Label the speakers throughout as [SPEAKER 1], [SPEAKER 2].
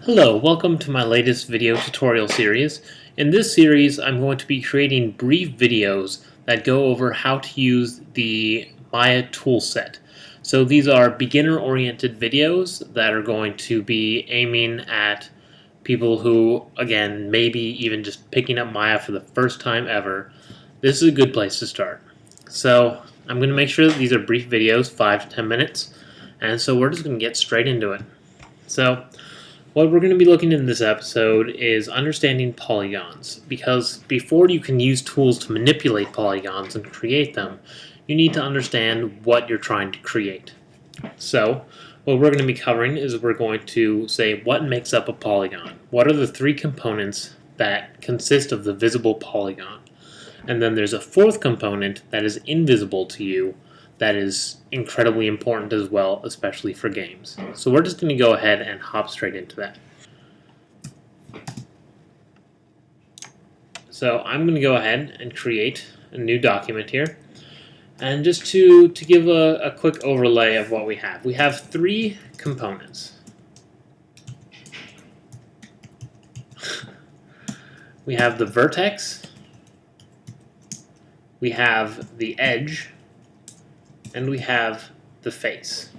[SPEAKER 1] Hello, welcome to my latest video tutorial series. In this series, I'm going to be creating brief videos that go over how to use the Maya toolset. So these are beginner-oriented videos that are going to be aiming at people who, again, maybe even just picking up Maya for the first time ever. This is a good place to start. So I'm going to make sure that these are brief videos, 5 to 10 minutes, and so we're just going to get straight into it. So what we're going to be looking in this episode is understanding polygons, because before you can use tools to manipulate polygons and create them, you need to understand what you're trying to create. So what we're going to be covering is we're going to say what makes up a polygon. What are the three components that consist of the visible polygon? And then there's a fourth component that is invisible to you that is incredibly important as well, especially for games. So we're just going to go ahead and hop straight into that. So I'm going to go ahead and create a new document here. And just to give a quick overlay of what we have three components. We have the vertex, we have the edge, and we have the face.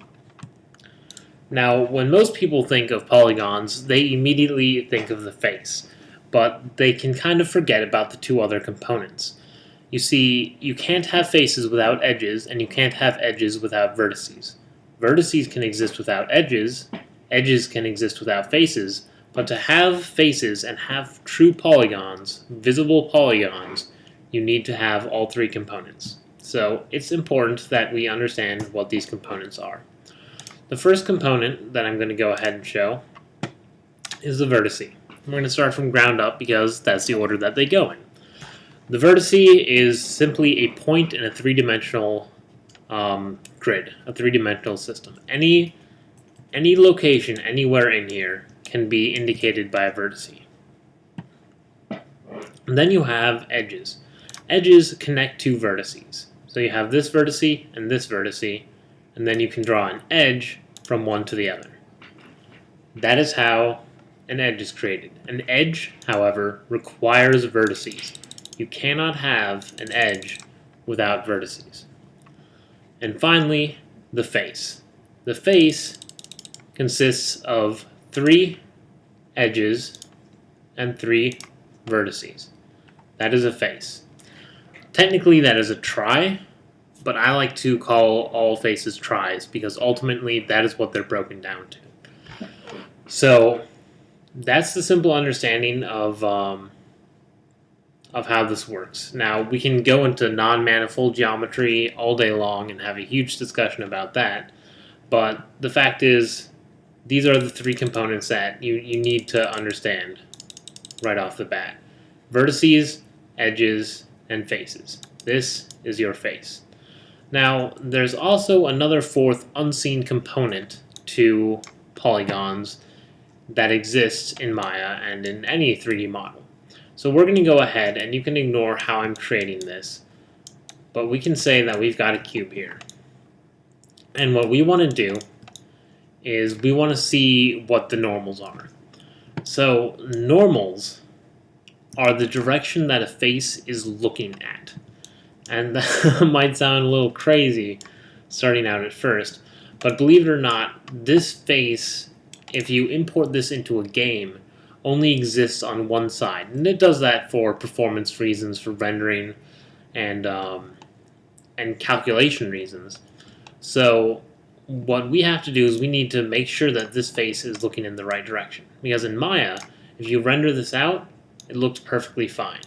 [SPEAKER 1] Now, when most people think of polygons, they immediately think of the face, but they can kind of forget about the two other components. You see, you can't have faces without edges, and you can't have edges without vertices. Vertices can exist without edges, edges can exist without faces, but to have faces and have true polygons, visible polygons, you need to have all three components. So it's important that we understand what these components are. The first component that I'm going to go ahead and show is the vertice. We're going to start from ground up because that's the order that they go in. The vertice is simply a point in a three-dimensional grid, a three-dimensional system. Any location anywhere in here can be indicated by a vertice. And then you have edges. Edges connect two vertices. So you have this vertice, and then you can draw an edge from one to the other. That is how an edge is created. An edge, however, requires vertices. You cannot have an edge without vertices. And finally, the face. The face consists of three edges and three vertices. That is a face. Technically, that is a trie, but I like to call all faces tries because ultimately that is what they're broken down to. So that's the simple understanding of how this works. Now, we can go into non-manifold geometry all day long and have a huge discussion about that, but the fact is these are the three components that you need to understand right off the bat. Vertices, edges, and faces. This is your face. Now, there's also another fourth unseen component to polygons that exists in Maya and in any 3D model. So we're going to go ahead, and you can ignore how I'm creating this, but we can say that we've got a cube here. And what we want to do is we want to see what the normals are. So normals are the direction that a face is looking at. And that might sound a little crazy starting out at first, but believe it or not, this face, if you import this into a game, only exists on one side. And it does that for performance reasons, for rendering, and calculation reasons. So what we have to do is we need to make sure that this face is looking in the right direction. Because in Maya, if you render this out, it looks perfectly fine.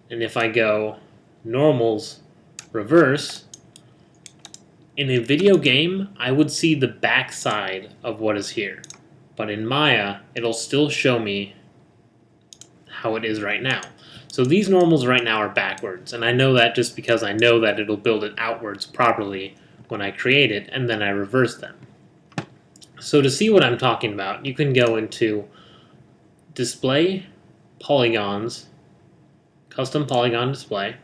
[SPEAKER 1] And if I go normals reverse, in a video game, I would see the back side of what is here. But in Maya, it'll still show me how it is right now. So these normals right now are backwards, and I know that just because I know that it'll build it outwards properly when I create it, and then I reverse them. So to see what I'm talking about, you can go into Display, Polygons, Custom Polygon Display,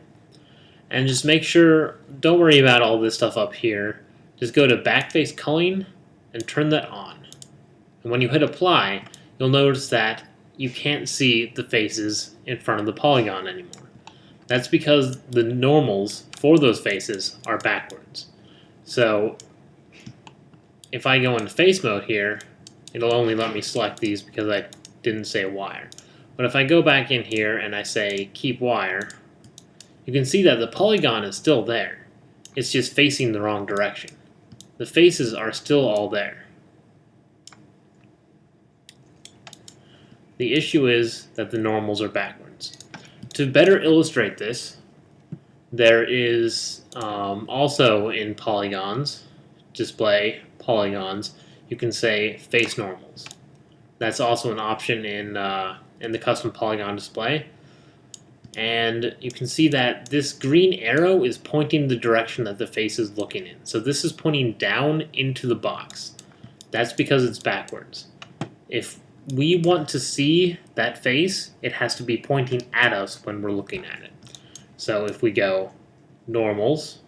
[SPEAKER 1] and just make sure, don't worry about all this stuff up here, just go to Backface Culling and turn that on. And when you hit apply, you'll notice that you can't see the faces in front of the polygon anymore. That's because the normals for those faces are backwards. So if I go into face mode here, it'll only let me select these because I didn't say wire. But if I go back in here and I say keep wire, you can see that the polygon is still there. It's just facing the wrong direction. The faces are still all there. The issue is that the normals are backwards. To better illustrate this, there is also in Polygons, display polygons, you can say face normals. That's also an option in the custom polygon display. And you can see that this green arrow is pointing the direction that the face is looking in. So this is pointing down into the box. That's because it's backwards. If we want to see that face, it has to be pointing at us when we're looking at it. So if we go normals,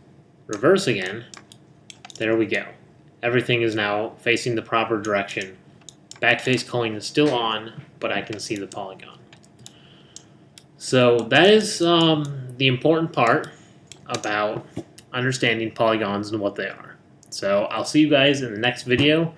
[SPEAKER 1] reverse again, there we go. Everything is now facing the proper direction. Backface culling is still on, but I can see the polygon. So that is the important part about understanding polygons and what they are. So I'll see you guys in the next video.